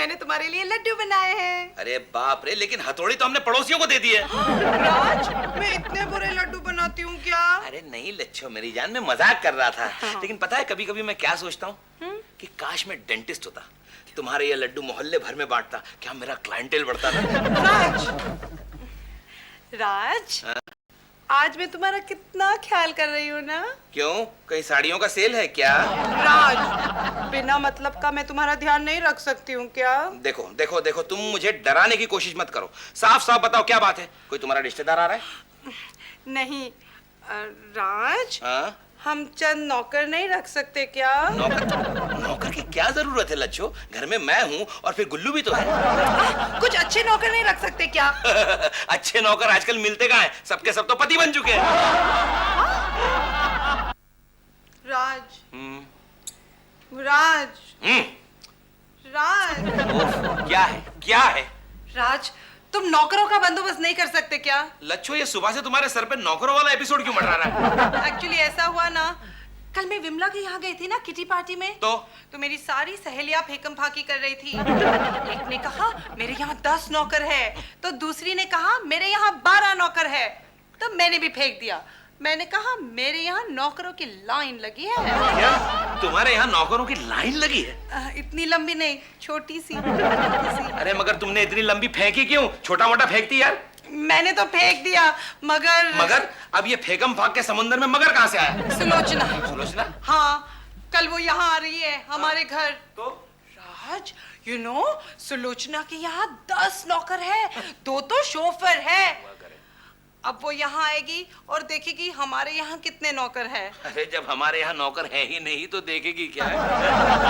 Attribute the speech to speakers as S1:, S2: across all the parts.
S1: मैंने तुम्हारे लिए लड्डू बनाए हैं।
S2: अरे बाप रे, लेकिन हथौड़ी तो हमने पड़ोसियों को दे दी है।
S1: राज, मैं इतने बुरे लड्डू बनाती हूँ क्या?
S2: अरे नहीं लच्छो मेरी जान, मैं मजाक कर रहा था। लेकिन पता है कभी कभी मैं क्या सोचता हूँ कि काश मैं डेंटिस्ट होता, तुम्हारे ये लड्डू मोहल्ले भर में बांटता, क्या मेरा क्लाइंटेल बढ़ता ना।
S1: राज, आज मैं तुम्हारा कितना ख्याल कर रही हूँ ना।
S2: क्यों, कहीं साड़ियों का सेल है क्या?
S1: राज, बिना मतलब का मैं तुम्हारा ध्यान नहीं रख सकती हूँ क्या?
S2: देखो देखो देखो, तुम मुझे डराने की कोशिश मत करो, साफ साफ बताओ क्या बात है। कोई तुम्हारा रिश्तेदार आ रहा है?
S1: नहीं राज,
S2: हाँ?
S1: हम चंद नौकर नहीं रख सकते क्या?
S2: नौकर की क्या जरूरत है लच्छो, घर में मैं हूँ और फिर गुल्लू भी तो है।
S1: कुछ अच्छे नौकर नहीं रख सकते क्या?
S2: अच्छे नौकर आजकल मिलते कहाँ हैं, सबके सब तो पति बन चुके हैं।
S1: राज, राज, राज,
S2: क्या है क्या है?
S1: राज, तुम नौकरों का बंदोबस्त नहीं कर सकते क्या?
S2: लच्छो, ये सुबह से तुम्हारे सर पे नौकरों वाला एपिसोड क्यों मंडरा रहा है?
S1: एक्चुअली ऐसा हुआ ना, कल मैं विमला के यहाँ गई थी ना किटी पार्टी में। तो मेरी सारी सहेलियां फेकम फाकी कर रही थी। एक ने कहा मेरे यहाँ 10 नौकर है, तो दूसरी ने कहा मेरे यहाँ 12 नौकर है। तो मैंने भी फेंक दिया, मैंने कहा मेरे यहाँ नौकरों की लाइन लगी है।
S2: क्या तुम्हारे यहाँ नौकरों की लाइन लगी है?
S1: इतनी लंबी नहीं, छोटी सी।
S2: अरे मगर तुमने इतनी लंबी फेंकी क्यों? छोटा मोटा फेंकती यार।
S1: मैंने तो फेंक दिया, मगर
S2: अब ये फेकम फाक के समुद्र में मगर कहाँ से आया?
S1: सुलोचना।
S2: सुलोचना?
S1: हाँ, कल वो यहाँ आ रही है हमारे घर।
S2: तो
S1: राज, you know, सुलोचना के यहाँ 10 नौकर है, 2 तो शोफर है। अब वो यहाँ आएगी और देखेगी हमारे यहाँ कितने नौकर हैं।
S2: अरे जब हमारे यहाँ नौकर है ही नहीं तो देखेगी क्या है?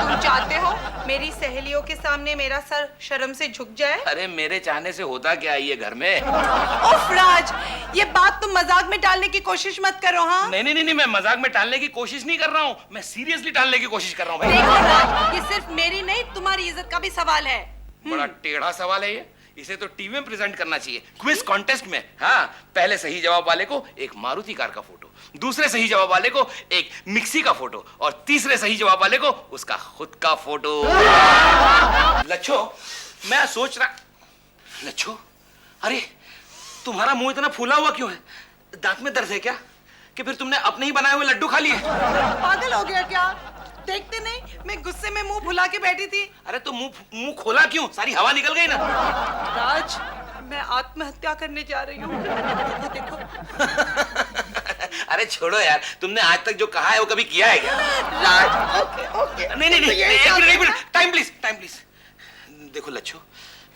S1: तुम चाहते हो मेरी सहेलियों के सामने मेरा सर शर्म से झुक जाए?
S2: अरे मेरे चाहने से होता क्या है ये घर में?
S1: उफ राज, ये बात तुम मजाक में डालने की कोशिश मत करो। हाँ
S2: नहीं, मैं मजाक में टालने की कोशिश नहीं कर रहा हूँ, मैं सीरियसली टालने की कोशिश कर रहा हूँ भाई।
S1: देखो राज, ये सिर्फ मेरी नहीं तुम्हारी इज्जत का भी सवाल है।
S2: बड़ा टेढ़ा सवाल है ये, इसे तो टीवी में प्रेजेंट करना चाहिए, क्विज कॉन्टेस्ट में। हाँ, पहले सही जवाब वाले को एक मारुति कार का फोटो, दूसरे सही जवाब वाले को एक मिक्सी का फोटो और तीसरे सही जवाब वाले को उसका खुद का फोटो। लच्छो, मैं सोच रहा, लच्छो, अरे तुम्हारा मुंह इतना फूला हुआ क्यों है? दांत में दर्द है क्या? कि फिर तुमने अपने ही बनाए हुए लड्डू खा लिए?
S1: पागल हो गया क्या? देखते नहीं, मैं गुस्से में मुंह फुला के बैठी थी।
S2: अरे तो मुंह खोला क्यों? सारी हवा निकल गई ना।
S1: राज, मैं आत्महत्या करने जा रही हूँ। देखो।
S2: अरे छोड़ो यार, तुमने आज तक जो कहा है वो कभी किया है क्या?
S1: राज, ओके।
S2: नहीं, एक मिनट, टाइम प्लीज। देखो लच्छो,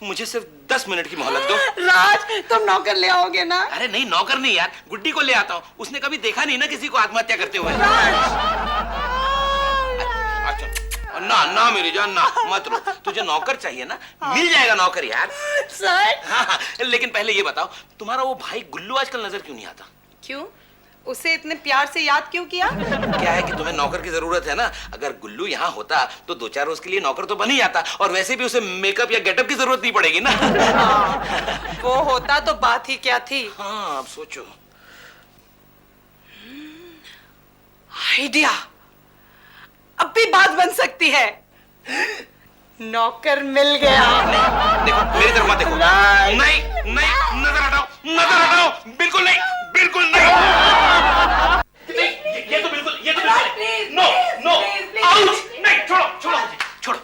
S2: मुझे सिर्फ 10 मिनट की मोहलत दो।
S1: राज, तुम नौकर ले आओगे ना?
S2: अरे नहीं, नौकर नहीं यार, गुड्डी को ले आता हूँ, उसने कभी देखा नहीं ना किसी को आत्महत्या करते हुए। अच्छा, ना मेरी जान, ना मत रो, तुझे नौकर चाहिए ना, मिल जाएगा नौकर यार।
S1: सर?
S2: हाँ, लेकिन पहले ये बताओ, तुम्हारा वो भाई गुल्लू आजकल नजर क्यों नहीं आता?
S1: क्यों? उसे इतने प्यार से याद क्यों किया?
S2: क्या है कि तुम्हें नौकर की जरूरत है ना, अगर गुल्लू यहाँ होता तो 2-4 रोज के लिए नौकर तो बन ही जाता, और वैसे भी उसे मेकअप या गेटअप की जरूरत नहीं पड़ेगी ना।
S1: वो होता तो बात ही क्या थी।
S2: हाँ, अब सोचो।
S1: आइडिया, अब भी बात बन सकती है। नौकर मिल गया।
S2: देखो मेरी तरफ मत देखो। नहीं, नजर हटाओ, बिल्कुल नहीं। ये तो बिल्कुल नो, आउट। नहीं, छोड़ो।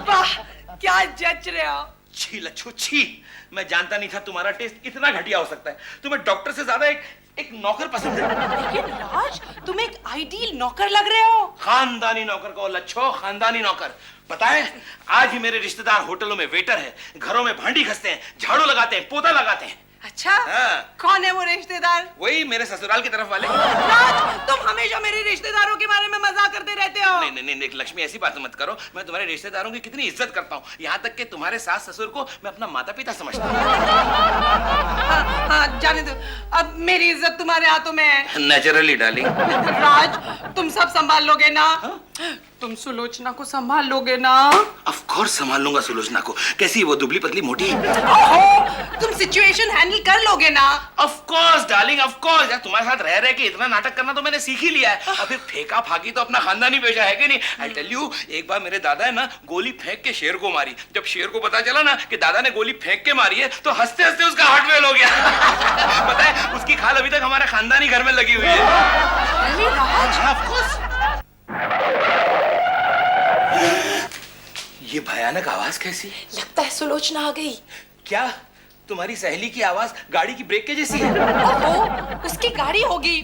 S1: वाह, क्या जच रहे हो।
S2: छी लच्छू, छी, मैं जानता नहीं था तुम्हारा टेस्ट इतना घटिया हो सकता है। तुम्हें डॉक्टर से ज्यादा एक नौकर पसंद है।
S1: लेकिन राज, तुम एक आइडियल नौकर लग रहे हो।
S2: खानदानी नौकर को लच्छो, खानदानी नौकर। पता है, आज ही मेरे रिश्तेदार होटलों में वेटर हैं, घरों में भांडी घसते हैं, झाड़ू लगाते हैं, पोता लगाते हैं।
S1: अच्छा?
S2: हाँ।
S1: कौन है वो रिश्तेदार?
S2: वही मेरे ससुराल की तरफ वाले।
S1: राज, तुम हमेशा मेरे रिश्तेदारों के बारे में मजाक करते रहते हो।
S2: नहीं, लक्ष्मी ऐसी बात मत करो, मैं तुम्हारे रिश्तेदारों की कितनी इज्जत करता हूँ, यहाँ तक कि तुम्हारे सास ससुर को मैं अपना माता पिता समझता हूँ।
S1: हाँ, जाने दो, अब मेरी इज्जत तुम्हारे हाथों में है।
S2: Naturally darling.
S1: राज, तुम सब संभाल लोगे ना? तुम सुलोचना को संभाल लोगे ना?
S2: ऑफ कोर्स संभाल लूंगा सुलोचना को। कैसी है वो, दुबली पतली मोटी?
S1: ओहो, तुम सिचुएशन हैंडल कर लोगे ना?
S2: Of course darling, of course. यार तुम्हारे साथ रह के इतना नाटक करना तो मैंने सीख ही लिया है। और फिर फेंका फाकी तो अपना खानदानी पेशा है कि नहीं? आई टेल यू, एक बार मेरे दादा है ना गोली फेंक के शेर को मारी। जब शेर को पता चला ना कि दादा ने गोली फेंक के मारी है तो हंसते हंसते उसका हार्ट फेल हो गया। पता है उसकी खाल अभी तक हमारे खानदानी घर में लगी हुई है। Of course. ये भयानक आवाज कैसी?
S1: लगता है सुलोचना आ गई।
S2: क्या तुम्हारी सहेली की आवाज गाड़ी की ब्रेक के जैसी है?
S1: ओहो, उसकी गाड़ी होगी।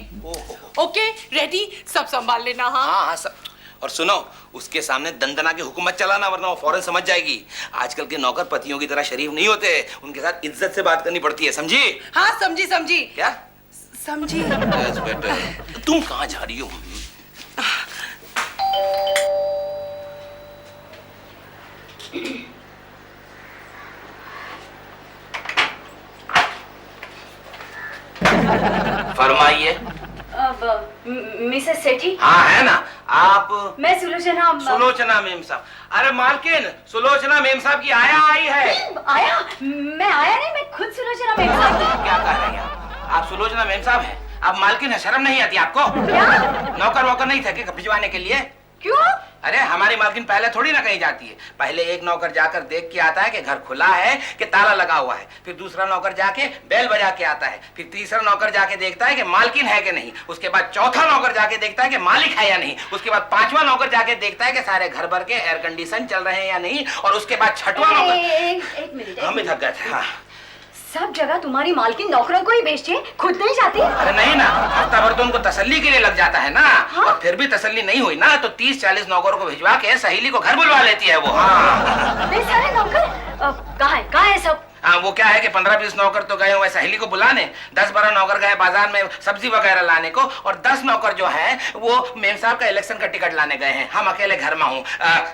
S1: ओके रेडी, सब संभाल लेना। हाँ
S2: हाँ सब। और सुनो, उसके सामने दंदना के हुक्म मत चलाना वरना वो फौरन समझ जाएगी। आजकल के नौकर पतियों की तरह शरीफ नहीं होते, उनके साथ इज्जत से बात करनी पड़ती है, समझी?
S1: हाँ समझी समझी।
S2: क्या
S1: समझी?
S2: तुम कहाँ जा रही हो? फरमाइए।
S3: मिसेस सेठी।
S2: हाँ है ना आप?
S3: मैं सुलोचना।
S2: सुलोचना मेम साहब। अरे मालकिन, सुलोचना मेम साहब की आया आई है।
S3: आया? मैं आया नहीं, मैं खुद सुलोचना मेम साहब।
S2: क्या कर रही हैं आप? सुलोचना मेम साहब हैं, आप मालकिन है, शर्म नहीं आती आपको?
S3: क्या?
S2: नौकर वोकर नहीं थे कि भिजवाने के लिए?
S3: क्यों?
S2: अरे हमारी मालकिन पहले थोड़ी ना कहीं जाती है। पहले एक नौकर जाकर देख के आता है कि घर खुला है कि ताला लगा हुआ है, फिर दूसरा नौकर जाके बेल बजा के आता है, फिर तीसरा नौकर जाके देखता है कि मालकिन है कि नहीं, उसके बाद चौथा नौकर जाके देखता है कि मालिक है या नहीं, उसके बाद पांचवा नौकर जाके देखता है कि सारे घर भर के एयर कंडीशन चल रहे हैं या नहीं, और उसके बाद छठवां नौकर।
S3: एक मिनट।
S2: हम भी थक गए थे। हाँ।
S3: सब जगह तुम्हारी मालकिन नौकरों को ही भेजती है, खुद नहीं जाती?
S2: अरे नहीं ना, हफ्ता भर तो उनको तसल्ली के लिए लग जाता है ना।
S3: हाँ?
S2: और फिर भी तसल्ली नहीं हुई ना तो 30-40 नौकरों को भिजवा के सहेली को घर बुलवा लेती है वो। हाँ।
S3: नहीं सारे नौकर कहाँ है सब?
S2: हाँ वो क्या है कि 15-20 नौकर तो गए हुए सहेली को बुलाने, 10-12 नौकर गए बाजार में सब्जी वगैरह लाने को, और 10 नौकर जो है वो मेम साहब का इलेक्शन का टिकट लाने गए हैं। हम अकेले घर में हूँ।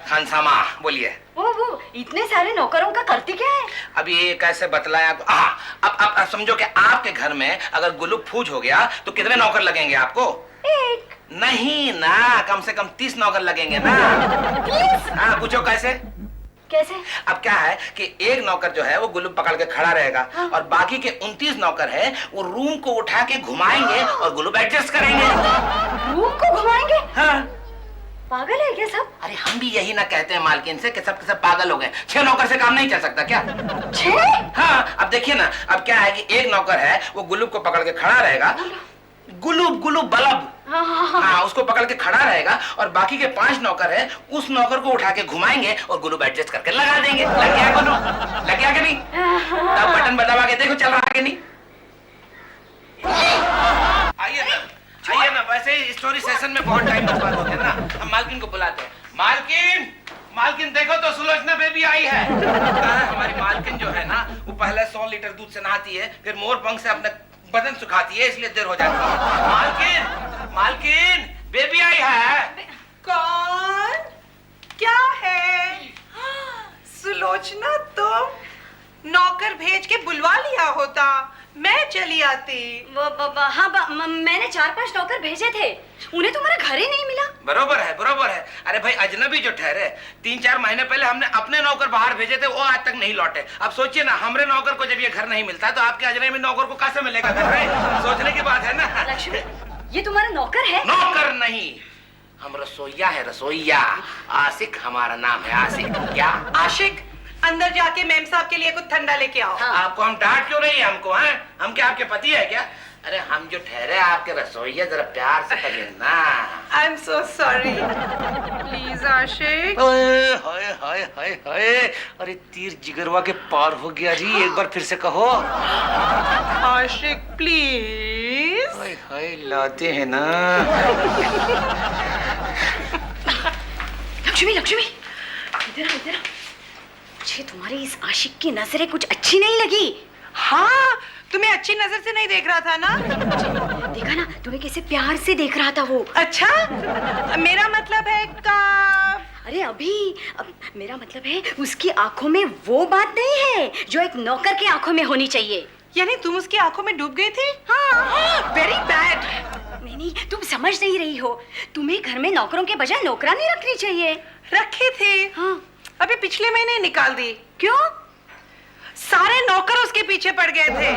S2: खानसामा बोलिए।
S3: वो इतने सारे नौकरों का करती क्या है?
S2: अब ये कैसे बतलाया? हाँ अब समझो कि आपके घर में अगर गुल्लू फूज हो गया तो कितने नौकर लगेंगे आपको?
S3: एक
S2: नहीं ना, कम से कम 30 नौकर लगेंगे ना।
S3: 30?
S2: हाँ पूछो कैसे?
S3: कैसे?
S2: अब क्या है कि एक नौकर जो है वो गुल्लू पकड़ के खड़ा रहेगा,
S3: हाँ।
S2: और बाकी के 29 नौकर है वो रूम को उठा के घुमाएंगे और गुल्लू एडजस्ट करेंगे।
S3: रूम को घुमाएंगे?
S2: हाँ।
S3: पागल है क्या सब?
S2: अरे हम भी यही ना कहते हैं मालकिन से कि सब के सब पागल हो गए। 6 नौकर से काम नहीं चल सकता क्या?
S3: 6?
S2: हाँ अब देखिए ना, अब क्या है कि एक नौकर है वो गुल्लू को पकड़ के खड़ा रहेगा, गुल्लू बल्ब। हाँ उसको पकड़ के खड़ा रहेगा, और बाकी के 5 नौकर है उस नौकर को उठा के घुमाएंगे और गुल्लू एडजस्ट करके लगा देंगे। लग गया गुल्लू? लग गया कि नहीं? तब बटन दबा के देखो चल रहा है कि नहीं। आइए ना, वैसे ही स्टोरी सेशन में बहुत टाइम बर्बाद होता है ना। हम मालकिन को बुलाते हैं। मालकिन देखो तो सुलोचना बेबी आई है। हमारी मालकिन जो है ना वो पहले 100 लीटर दूध से नहाती है, फिर मोर पंख से अपने बदन सुखाती है, इसलिए देर हो जाती है। मालकिन बेबी आई है।
S1: कौन? क्या है? सुलोचना, तुम नौकर भेज के बुलवा लिया होता, मैं चली आती।
S3: मैंने 4-5 नौकर भेजे थे, उन्हें तुम्हारा घर ही नहीं मिला।
S2: बरोबर है। अरे भाई अजनबी जो ठहरे, 3-4 महीने पहले हमने अपने नौकर बाहर भेजे थे, वो आज तक नहीं लौटे। अब सोचिए ना, हमारे नौकर को जब ये घर नहीं मिलता तो आपके अजनबी नौकर को कैसे मिलेगा घर? सोचने की बात है ना।
S3: लक्ष्मी, ये तुम्हारा नौकर है?
S2: नौकर नहीं, हम रसोइया है, रसोइया। आशिक हमारा नाम है, आशिक। क्या?
S1: आशिक, अंदर जाके मेम साहब के लिए कुछ ठंडा लेके आओ।
S3: हाँ।
S2: आपको हम डांट क्यों रही है हमको? हैं? हम क्या आपके पति है क्या? अरे हम जो ठहरे आपके रसोइया, जरा प्यार से कहिए ना।
S1: I am so sorry. Please आशिक।
S2: हाय, अरे तीर जिगरवा के पार हो गया जी। एक बार फिर से कहो।
S1: आशिक प्लीज।
S2: हाय लाते हैं ना।
S3: लक्ष्मी, इधर आओ। मुझे तुम्हारी इस आशिक की नजरें कुछ अच्छी नहीं लगी।
S1: हाँ, तुम्हें अच्छी नजर से नहीं देख रहा था ना?
S3: देखा ना, तुम्हें कैसे प्यार से देख रहा था वो।
S1: अच्छा, मेरा मतलब है
S3: अरे मेरा मतलब है उसकी आंखों में वो बात नहीं है जो एक नौकर के आंखों में होनी चाहिए।
S1: यानी तुम उसकी आंखों में डूब गई थी? हाँ। Very bad.
S3: नहीं, तुम समझ नहीं रही हो। तुम्हें घर में नौकरों के बजाय नौकरानी रखनी चाहिए।
S1: रखी थी।
S3: हाँ।
S1: अभी पिछले महीने निकाल दी।
S3: क्यों?
S1: सारे नौकर उसके पीछे पड़ गए थे।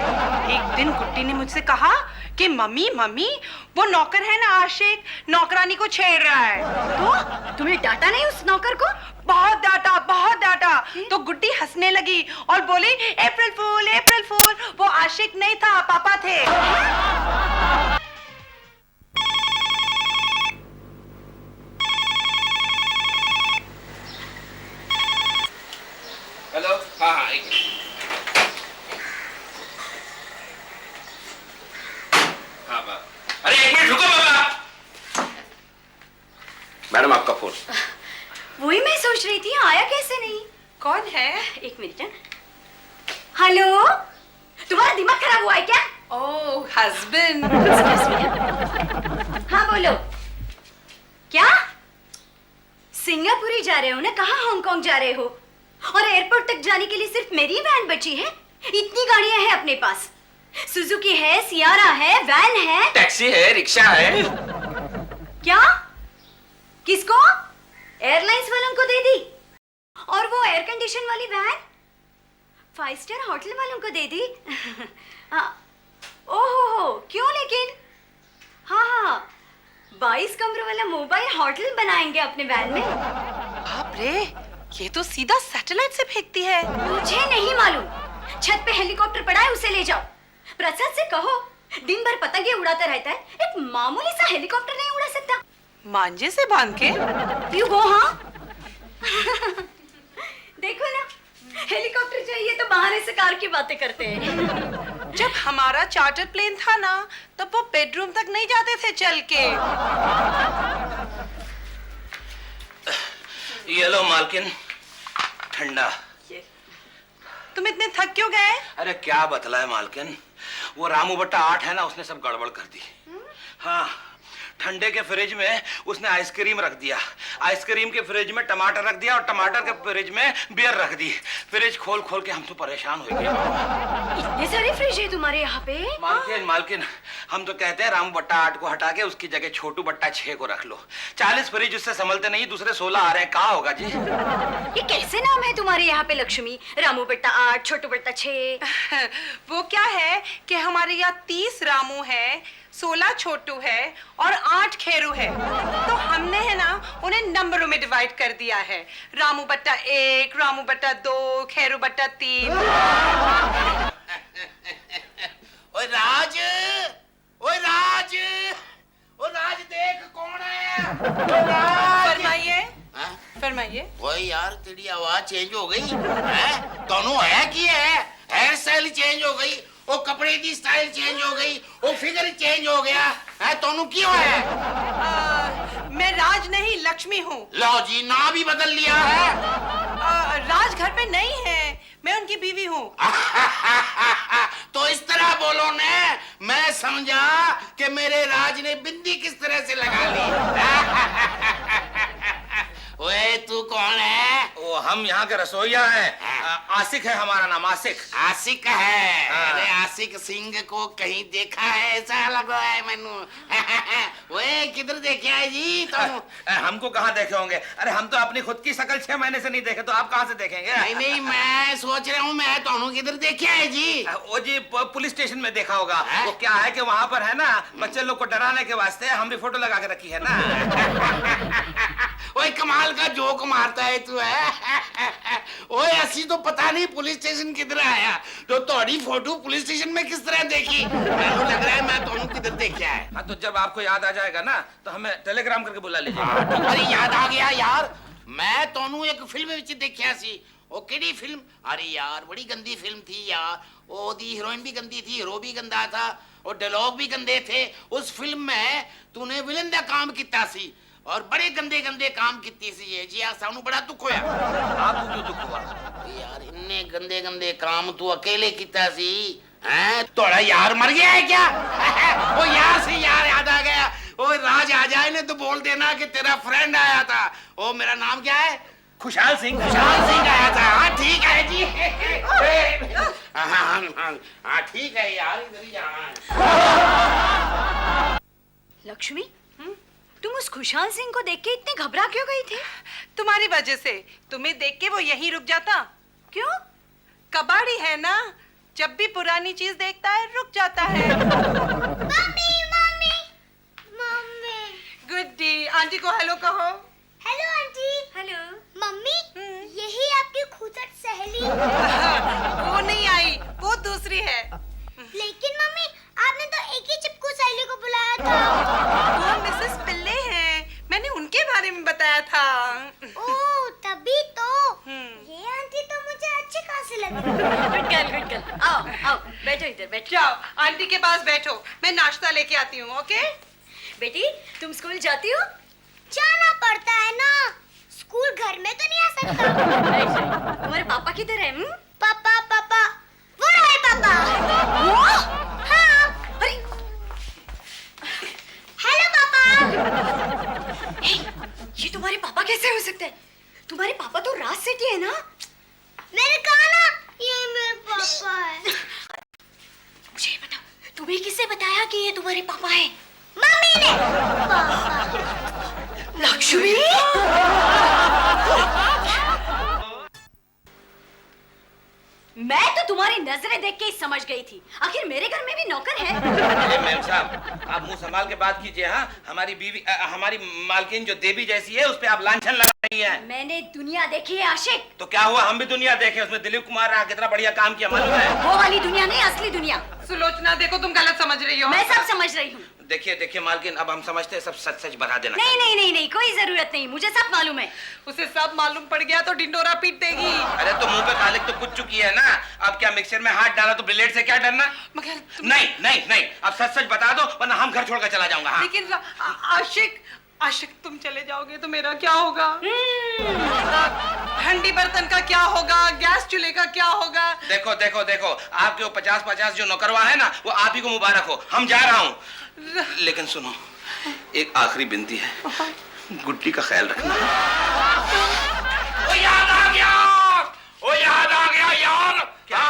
S1: एक दिन गुड्डी ने मुझसे कहा कि मम्मी मम्मी वो नौकर है ना आशिक, नौकरानी को छेड़ रहा है।
S3: तो तुम्हें डांटा नहीं उस नौकर को?
S1: बहुत डांटा, बहुत डांटा। तो गुड्डी हंसने लगी और बोली अप्रैल फूल, अप्रैल फूल। वो आशिक नहीं था, पापा थे।
S2: हेलो। हाँ हाँ हाँ बाबा। अरे एक मिनट रुको बाबा। मैडम आपका फोन।
S3: वही मैं सोच रही थी, आया कैसे नहीं?
S1: कौन है?
S3: एक मिनट। हेलो, तुम्हारा दिमाग खराब हुआ है क्या?
S1: ओह हस्बैंड।
S3: हाँ बोलो। क्या सिंगापुर ही जा रहे हो ना? कहाँ हांगकांग जा रहे हो? और एयरपोर्ट तक जाने के लिए सिर्फ मेरी वैन बची है? इतनी गाड़ियां हैं अपने पास। सुजुकी है, सियारा है, वैन है,
S2: टैक्सी है, रिक्शा है।
S3: क्या? किसको? एयरलाइंस वालों को दे दी? और वो एयर कंडीशन वाली वैन 5 स्टार होटल वालों को दे दी? ओहो, क्यों लेकिन? हाँ हाँ, 22 कमरों वाला मोबाइल होटल बनाएंगे अपने वैन में।
S1: बाप रे, ये तो सीधा सैटेलाइट से फेंकती है।
S3: मुझे नहीं मालूम। छत पे हेलीकॉप्टर पड़ा है, उसे ले जाओ। प्रसाद से कहो, दिन भर पतंगे उड़ाता रहता है, एक मामूली सा हेलीकॉप्टर नहीं उड़ा सकता?
S1: मांझे से बांध के?
S3: You go. हाँ देखो ना, हेलीकॉप्टर चाहिए तो बहाने से कार की बातें करते हैं।
S1: जब हमारा चार्टर प्लेन था ना, तब वो बेडरूम तक नहीं जाते थे चल के।
S2: ये लो मालकिन, ठंडा।
S1: तुम इतने थक क्यों गए?
S2: अरे क्या बतलाए मालकिन, वो रामू बट्टा 8 है ना, उसने सब गड़बड़ कर दी। हाँ, ठंडे के फ्रिज में उसने आइसक्रीम रख दिया, आइसक्रीम के फ्रिज में टमाटर रख दिया और टमाटर के फ्रिज में बियर रख दी। फ्रिज खोल खोल के हम तो परेशान हो गए।
S3: इतने सारे फ्रिज है तुम्हारे यहाँ पे?
S2: मालकिन मालकिन, हम तो कहते हैं रामू बट्टा 8 को हटा के उसकी जगह छोटू बट्टा 6 को रख लो। 40 फ्रिज उससे संभलते नहीं, दूसरे 16 आ रहे हैं, कहाँ होगा जी?
S3: ये कैसे नाम है तुम्हारे यहाँ पे? लक्ष्मी, रामू बट्टा 8, छोटू बट्टा 6।
S1: वो क्या है कि हमारे यहाँ 30 रामू है, 16 छोटू है और 8 खेरू है। तो हमने है ना उन्हें नंबरों में डिवाइड कर दिया है। रामू बट्टा 1, रामू बट्टा 2, खेरू बट्टा 3।
S4: ओए राज, ओए राज, ओ राज देख कौन है?
S1: फरमाइए।
S4: हाँ?
S1: फरमाइए।
S4: ओए यार तेरी आवाज चेंज हो गई है? दोनों है कि है? हेयर स्टाइल चेंज हो गई, वो कपड़े की स्टाइल चेंज हो गई, वो फिगर चेंज हो गया है। दोनों क्यों है?
S1: मैं राज नहीं लक्ष्मी हूँ।
S4: लो जी, ना भी बदल लिया है।
S1: राज घर पे नहीं है, मैं उनकी बीवी हूँ।
S4: तो इस तरह बोलो ने, मैं समझा कि मेरे राज ने बिंदी किस तरह से लगा ली। ओए तू कौन है?
S2: वो हम यहाँ के रसोइया हैं। आशिक है हमारा नाम, आशिक।
S4: आशिक है?
S2: हाँ।
S4: अरे आशिक सिंह को कहीं देखा है ऐसा लगा है मैनू। ओए किधर देखे है जी तुम?
S2: हमको कहाँ देखे होंगे? अरे हम तो अपनी खुद की शक्ल 6 महीने से नहीं देखे, तो आप कहाँ से देखेंगे?
S4: नहीं नहीं, मैं सोच रहा हूँ मैं दोनों किधर देखे है जी?
S2: वो जी पुलिस स्टेशन में देखा होगा।
S4: है?
S2: वो क्या है कि वहाँ पर है ना, बच्चे लोग को डराने के वास्ते हमने फोटो लगा के रखी है ना।
S4: ओए कमाल का जोक मारता है तू है। ओए ऐसी तो पता नहीं पुलिस स्टेशन किधर आया, तो तोड़ी फोटो पुलिस स्टेशन में किस तरह देखी? मैंने लग रहा है मैं दोनों किधर देखा है।
S2: हाँ, तो जब आपको याद आ जाएगा ना, तो हमें टेलीग्राम करके बुला लीजिए।
S4: अरे याद आ गया यार, मैं दोनों एक फिल्म विच देखिया सी। ओ केड़ी फिल्म? अरे यार बड़ी गंदी फिल्म थी यार। ओदी हीरोइन भी गंदी थी, हीरो भी गंदा था और डायलॉग भी गंदे थे। उस फिल्म में तूने विलन दा काम किया सी और बड़े गंदे गंदे काम किती सी है जी। आ सानू बड़ा दुख होया।
S2: आपको क्यों दुख हुआ?
S4: यार इन्ने गंदे गंदे काम तू अकेले किया सी हैं? तोड़ा यार मर गया है क्या? वो यार से यार याद आ गया। वो राज आ जाए ने तो बोल देना कि तेरा फ्रेंड आया था। वो मेरा नाम क्या है?
S2: खुशहाल सिंह।
S4: खुशहाल सिंह आया था। हाँ ठीक है जी। हाँ ठीक है यार, इधर ही जाना है।
S3: लक्ष्मी, तुम उस खुशहाल सिंह को देख के इतने घबरा क्यों गई थी?
S1: तुम्हारी वजह से। तुम्हें देख के वो यहीं रुक जाता।
S3: क्यों?
S1: कबाड़ी है ना, जब भी पुरानी चीज देखता है रुक जाता है।
S5: Mummy mummy mummy.
S1: Guddi, aunty को हेलो कहो।
S5: Hello aunty.
S3: हेलो।
S5: मम्मी यही आपकी खूबसूरत सहेली।
S1: वो नहीं आई, वो दूसरी है।
S5: लेकिन मम्मी आपने तो एक ही चिपकू सहेली को बुलाया था।
S1: वो मिसेस पिल्ले हैं, मैंने उनके बारे में बताया था।
S5: ओह तभी तो। ये आंटी तो मुझे अच्छी खासी लगी।
S3: Good girl. आओ आओ बैठो इधर बैठो।
S1: जाओ आंटी के पास बैठो, मैं नाश्ता लेके आती हूँ। ओके
S3: बेटी तुम स्कूल जाती हो?
S5: जाना पड़ता है ना, स्कूल घर में तो नहीं आ सकता।
S3: तुम्हारे पापा किधर है?
S5: पापा पापा वो रहे पापा। हाँ।
S3: अरे
S5: हेलो पापा।
S3: ये तुम्हारे पापा कैसे हो सकते हैं? तुम्हारे पापा तो राज सेठी है ना?
S5: मैंने कहा ना ये मेरे पापा है।
S3: मुझे बताओ तुम्हें किसने बताया कि ये तुम्हारे पापा हैं?
S5: मम्मी ने। पापा।
S3: लक्ष्मी मैं तो तुम्हारी नजरें देख के ही समझ गई थी, आखिर मेरे घर में भी नौकर है।
S2: अरे मैम साहब, आप मुंह संभाल के बात कीजिए। हाँ, हमारी बीवी हमारी मालकिन जो देवी जैसी है उस पे आप लांछन लगा रही हैं।
S3: मैंने दुनिया देखी है आशिक।
S2: तो क्या हुआ, हम भी दुनिया देखे, उसमें दिलीप कुमार रहा, कितना बढ़िया काम किया मालूम है।
S3: वो वाली दुनिया नहीं, असली दुनिया।
S1: सुलोचना देखो तुम गलत समझ रही हो।
S3: मैं सब समझ रही हूँ।
S2: देखिए मालकिन, अब हम समझते हैं, सब सच सच बता देना।
S3: नहीं, कोई जरूरत नहीं, मुझे सब मालूम है।
S1: उसे सब मालूम पड़ गया तो डिंडोरा पीट देगी।
S2: अरे तो मुंह पे कालिक तो कुछ चुकी है ना, अब क्या मिक्सर में हाथ डाला तो ब्लेड से क्या डरना।
S1: मगर
S2: नहीं, अब सच सच बता दो वरना हम घर छोड़कर चला जाऊंगा। हाँ।
S1: लेकिन आशिक तुम चले जाओगे तो मेरा क्या होगा? हंडी बर्तन का क्या होगा, गैस चूल्हे का क्या होगा?
S2: देखो आपके वो 50-50 जो नौकरवा है ना, वो आप ही को मुबारक हो। हम जा रहा हूँ, लेकिन सुनो, एक आखिरी विनती है, गुड्डी का ख्याल रखना।
S4: ओ याद आ गया यार।
S2: क्या?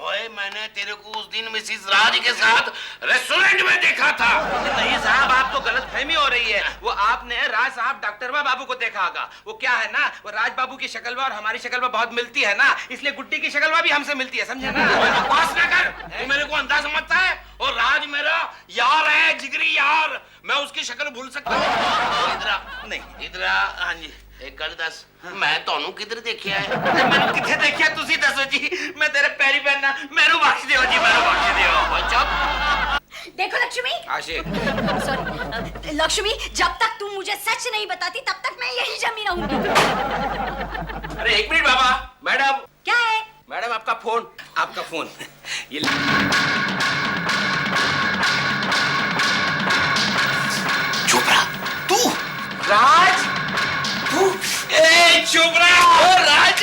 S4: ओए मैंने तेरे को उस दिन मिसिस राज के साथ रेस्टोरेंट में देखा था।
S2: नहीं साहब, आप तो गलतफहमी हो रही है। वो आपने राज साहब डॉक्टरवा बाबू को देखा होगा। वो क्या है ना, वो राज बाबू की शक्लवा और हमारी शक्लवा बहुत मिलती है ना, इसलिए गुड्डी की शक्लवा भी हमसे मिलती है, समझे ना।
S4: बकवास ना कर, तू मेरे को अंधा समझता है। और राज मेरा यार है, जिगरी यार, मैं उसकी शक्ल भूल सकता हूँ। इधर आ। हाँ जी, एक गल दस, मैं तोनू किधर देखिया है?
S2: मैंने किथे देखिया, तुसी दसो जी। मैं तेरे पैरी पैना, मैनू बख्श दियो जी, मैनू बख्श दियो।
S4: चुप।
S3: देखो लक्ष्मी,
S2: आशिक,
S3: सॉरी लक्ष्मी, जब तक तुम मुझे सच नहीं बताती तब तक मैं यही जमी रहूंगी।
S2: अरे एक मिनट बाबा। मैडम,
S3: क्या है?
S2: मैडम आपका फोन ये
S4: चुप रहा तू।
S2: राज, तू चुप रहा। राज,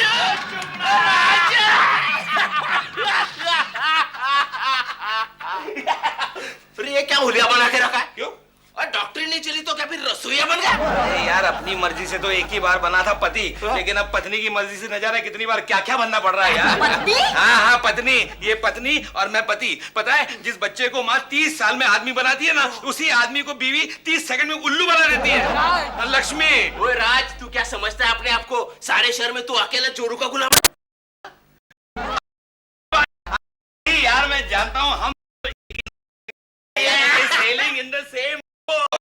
S4: फिर ये क्या हुलिया बना के रखा है?
S2: क्यों?
S4: और डॉक्टरी नहीं चली तो क्या फिर रसोईया बन गया?
S2: अरे यार, अपनी मर्जी से तो एक ही बार बना था पति, लेकिन अब पत्नी की मर्जी से न जाने कितनी बार क्या क्या बनना पड़ रहा है यार।
S3: पत्नी?
S2: हाँ, पत्नी। ये पत्नी और मैं पति। पता है, जिस बच्चे को माँ 30 साल में आदमी बनाती है ना, उसी आदमी को बीवी 30 सेकंड में उल्लू बना देती है। लक्ष्मी।
S6: ओए राज, तू क्या समझता है अपने आप को? सारे शहर में तू अकेला चोरों का गुलाम।
S2: यार मैं जानता हूँ, हम sailing in the same boat.